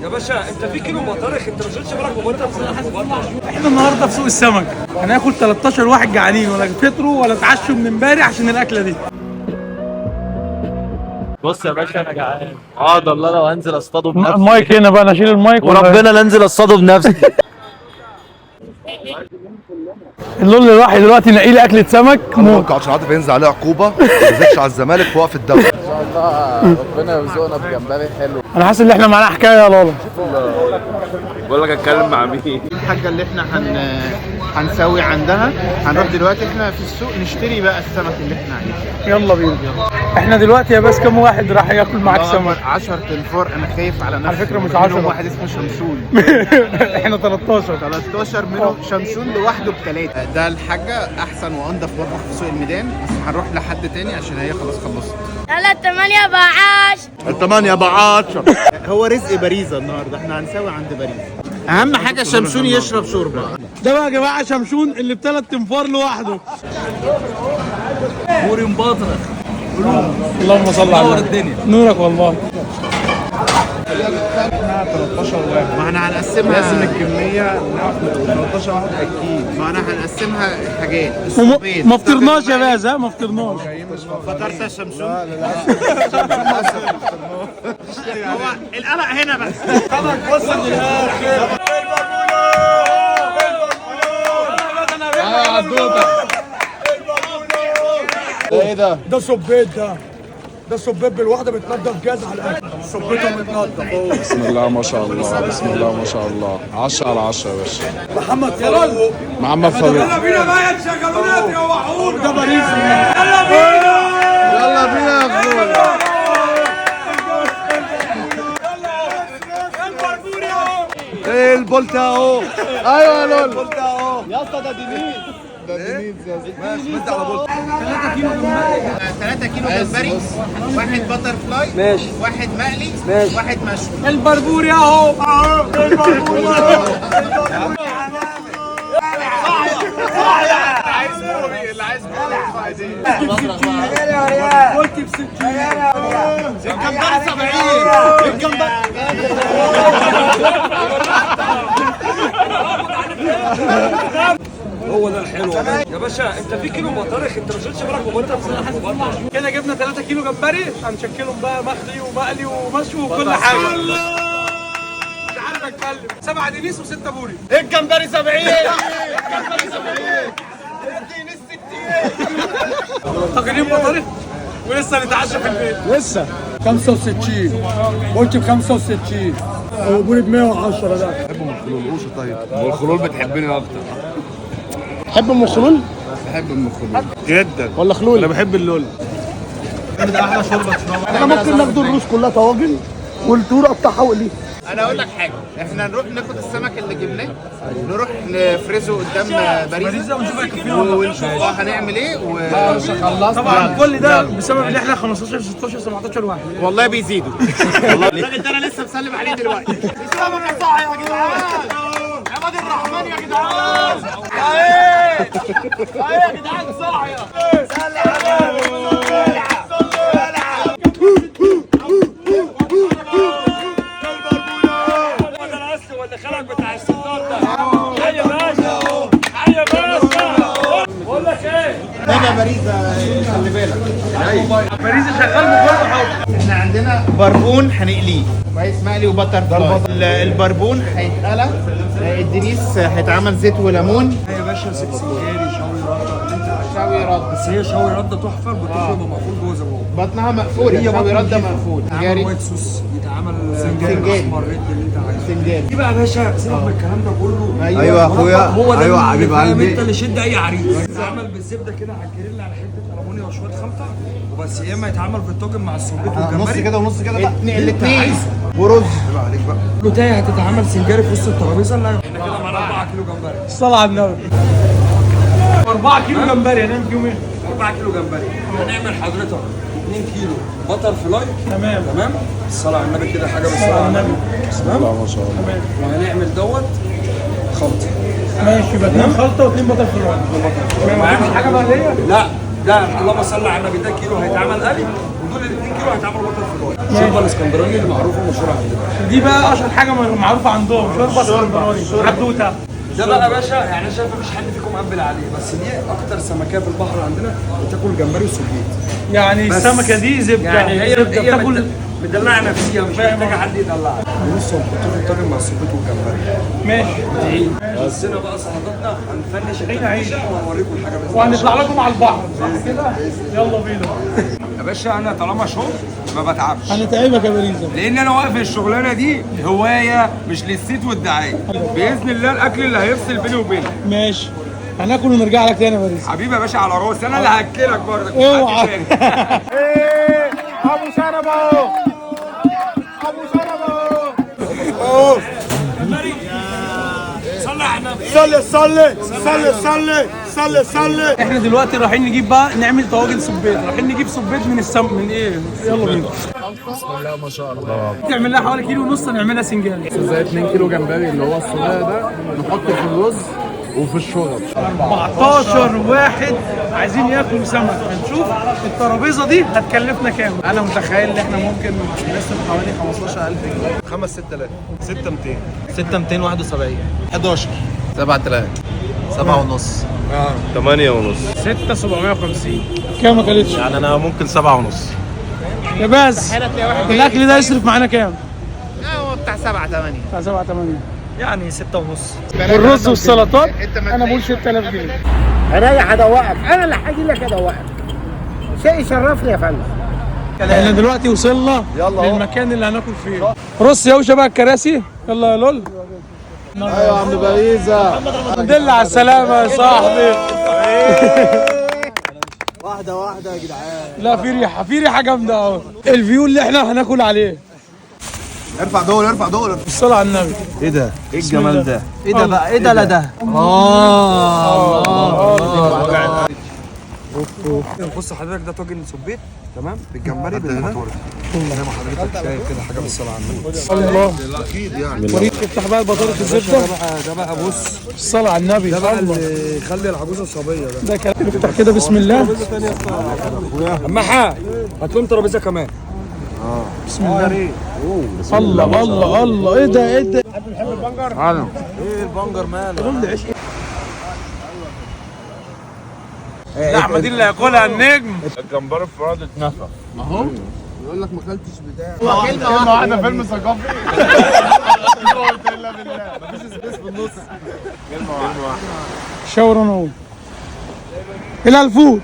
يا باشا انت في كيلو بطارخ، انت ما شلتش بالك وانت في احنا النهارده في سوق السمك هناكل 13 واحد جعانين، ولا فطروا ولا اتعشوا من امبارح عشان الاكله دي. بص يا باشا انا جعان. الله لو هنزل اصطاده بنفسي. المايك هنا بقى، انا اشيل المايك وربنا لا انزل اصطاده بنفسي. اللون اللي راح دلوقتي نقي لي اكله سمك موت عشان عاطف ينزل عليه عقوبه ما ينزلش على الزمالك في وقف الدوري. ان شاء الله ربنا يرزقنا بجمبري حلو. انا حاسس ان احنا معانا حكايه يا لالا. بقول لك اتكلم مع مين؟ الحاجة اللي احنا هنسوي عندها. هنروح دلوقتي احنا في السوق نشتري بقى السمك اللي احنا عايزينه. يلا بينا. احنا دلوقتي يا بس كم واحد راح ياكل معاك سمك؟ 10 تنفور. انا خايف على نفسي. على فكره مش 10، واحد اسمه شمسون. احنا 13 منهم شمسون لوحده بثلاثه. ده الحاجة احسن وانضف مطبخ في سوق الميدان، بس هنروح لحد تاني عشان هي خلاص خلصت. 8 بعاش 8 بعشر. هو رزق باريزة النهارده، احنا هنسوي عند باريزة. اهم حاجة شمسون يشرب شوربة. ده بقى يا جماعه شمشون اللي ب3 تنفار لوحده. بوري مبطرخ. اللهم صل على نور الدنيا. نورك والله. 13 واحد. ما احنا هنقسمها لازم الكمية 13 واحد اكيد. ما احنا هنقسمها حاجات. ما فطرناش يا باز، ها ما فطرناش. فطرت يا شمسون؟ لا هو القلق هنا بس. وصل للاخر. ايه ده؟ ده صبيت ده صبيت بالواحده بتنضف جاز على الاكل. صبيتها متنضف. بسم الله ما شاء الله، بسم الله ما شاء الله. 10 على 10 يا باشا. محمد فاروق. محمد فاروق. يلا بينا بقى يا شغلونات يا وحور. ده باريس. يلا بينا. يلا بينا يا اخويا. ايه البولت اهو. ايوه يا لول. البولت اهو. يا اسطى ده دينيز. ده دينيز يا اسطى. ماشي انت على بولت. 3 كيلو جمبري، واحد باتر فلاي، ماشي، واحد مقلي، ماشي، واحد مشوي. البربوري اهو. البربوري اللي عايز قلت ب 60. الجمبري 70. الجمبري هو ده الحلو يا باشا. انت في كيلو بطارخ، انت ما شلتش بالك وانت في كده جبنا 3 كيلو جمبري، هنشكلهم بقى مخلي ومقلي ومشوي وكل حاجه. مش عارف اتكلم. 7 دينيس و6 بوري. الجمبري 70. طاجنين بطارخ ولسه نتعشى في البيت. لسه 65 قلت ب 65 وبوري ب 110. ده طيب والخلول بتحبني اكتر. تحب ام خلول؟ بحب ام الخلول جدا. ولا خلول؟ انا بحب اللول. احنا ممكن ناخد الروس كلها طواجن والطور اقطعها واقليها. انا اقول لك حاجه، احنا نروح ناخد السمك اللي جبناه، نروح نفرزه قدام باريزة ونشوف هنعمل ايه طبعا كل ده بسبب ان احنا 15 16 17 واحد. والله بيزيدوا. الراجل ده انا لسه مسلم عليه دلوقتي. السمك صح يا جدعان، عباد الرحمن يا جدعان. ايه يا جدعان صاحيه. هنا باريزة، خلي بالك. باريزة شغال بكل حاجه. احنا عندنا بربون هنقليه كويس، مقلي وبتر فلاي. البربون هيتقلى، الدنيس هيتعمل زيت وليمون. يا باشا سكسجاري شوي رد، بس هي شوي رده تحفه، بتبقى مقفول جوه زي ما هو. بطنها مقفول. شوي رد مقفول. يتعمل وايت صوص، يتعمل سنجاري. احمر ريد اللي انت عايزه. سنجاري. دي بقى يا باشا سيبك من الكلام ده كله. ايوه يا اخويا. هو ده ايوه اللي حبيب فاهم قلبي. انت اللي يشد اي عريس. يتعمل بالزبده كده على الجريل على حته المونيا وشويه خلطه وبس، يا اما يتعمل بالطاجن مع السوبيت والجمبري. نص كده ونص كده. الاثنين ورز. عيب عليك بقى. لوتايه هتتعمل سنجاري في وسط الترابيزه. لا احنا كده معانا 4 كيلو جمبري. الصلاة على النبي. 4 كيلو جمبري هنعمل فيهم ايه؟ 4 كيلو جمبري. هنعمل حضرتك 2 كيلو بتر فلاي. تمام. الصلاة على النبي كده حاجه بالصلاة على النبي. تمام ما شاء الله. وهنعمل خلطه. ماشي. يبقى 2 خلطه و2 بطل فلاي. معاك حاجه مقليه؟ لا ده اللهم صل على النبي، ده كيلو هيتعمل قلي، ودول ال 2 كيلو هيتعملوا بطل فلاي. شوربه الاسكندراني اللي معروفه ومشهوره عندنا. دي بقى اشهر حاجه معروفه عندهم، شوربه اسكندراني حدوته. ده بقى يا باشا يعني انا شايف مفيش حد فيكم قبل عليه، بس دي اكتر سمكيه في البحر عندنا بتاكل جمبري وسبيط. يعني بس السمكه دي زبده، يعني هي زبده بتاكل. مدلعه نفسيها، مش محتاجه حد يدلعها. بص هنحطه في الطاجن مع السبيط والجمبري. ماشي. بس هنا بقى سلطاتنا هنفنش التفنيشه وهنوريكم الحاجه بس. وهنطلع لكم على البحر صح كده؟ يلا بينا. يا باشا انا طالما شغل ما بتعبش، هنتعبك يا باريزا. لان انا واقف الشغلانه دي هوايه مش للصيت والدعايه. باذن الله الاكل اللي هيفصل بيني وبينك. ماشي. هناكل ونرجع لك تاني يا باريزا. حبيبي يا باشا على راسي، انا اللي هاكلك برضك. اوعى. ابو شنب اهو، ابو شنب اهو. صلي. احنا دلوقتي رايحين نجيب بقى نعمل طواجن سبيط، رايحين نجيب سبيط من ايه؟ يلا بينا. بسم الله ما شاء الله. تعمل لها حوالي كيلو ونص، نعملها سنجال. زي 2 كيلو جمبري اللي هو الصغير ده، نحطه في الرز وفي الشوربه. 14 واحد عايزين ياكلوا سمك، هنشوف الترابيزه دي هتكلفنا كام. انا متخيل ان احنا ممكن نصرف حوالي 15000 جنيه. 5200 6271 11 7000 7 ونص 8 ونص 6750. كام ما كلتش؟ يعني انا ممكن 7 ونص. يا باز الاكل ده يصرف معانا كام؟ هو بتاع 7 8. بتاع 7 8 يعني 6 ونص. الرز والسلطات انا بقول 6000 جنيه. انا هدوقك، انا اللي هاجي لك ادوقك. شيء يشرفني يا فندم. احنا دلوقتي وصلنا للمكان اللي هناكل فيه. رص يا وشا بقى الكراسي، يلا يا لول. ايوه يا عم باريزا. الحمد لله على السلامة يا صاحبي. واحدة واحدة يا جدعان. لا في ريحة جامدة اهو. الفيو اللي احنا هناكل عليه. ارفع دول. الصلاة على النبي. ايه ده؟ ايه الجمال ده؟ ايه ده بقى؟ ايه ده؟ لا ده. بص حضرتك ده طاجن سبيط تمام بالجمبري بالموتور زي ما حضرتك شايف كده، حاجه بالصلاه على النبي. الله اكيد يعني. وريك افتح بقى البطاطس الزبده. ده بقى بص الصلاة على النبي. ده بقى اللي يخلي العجوزه صبيه ده. ده كلام. افتح كده بسم الله. اما حاج هات لهم ترابيزه كمان. بسم الله. الله ايه ده؟ انا ايه البنجر ماله؟ اللحمة دي اللي هياكلها النجم. الجمبري الفراد اتنفخ. يقول لك ما اكلتش بتاع. كلمة واحدة فيلم ثقافي. الا بالله مفيش سبيس في النص. كلمة واحدة. شاور انا الى الفوت.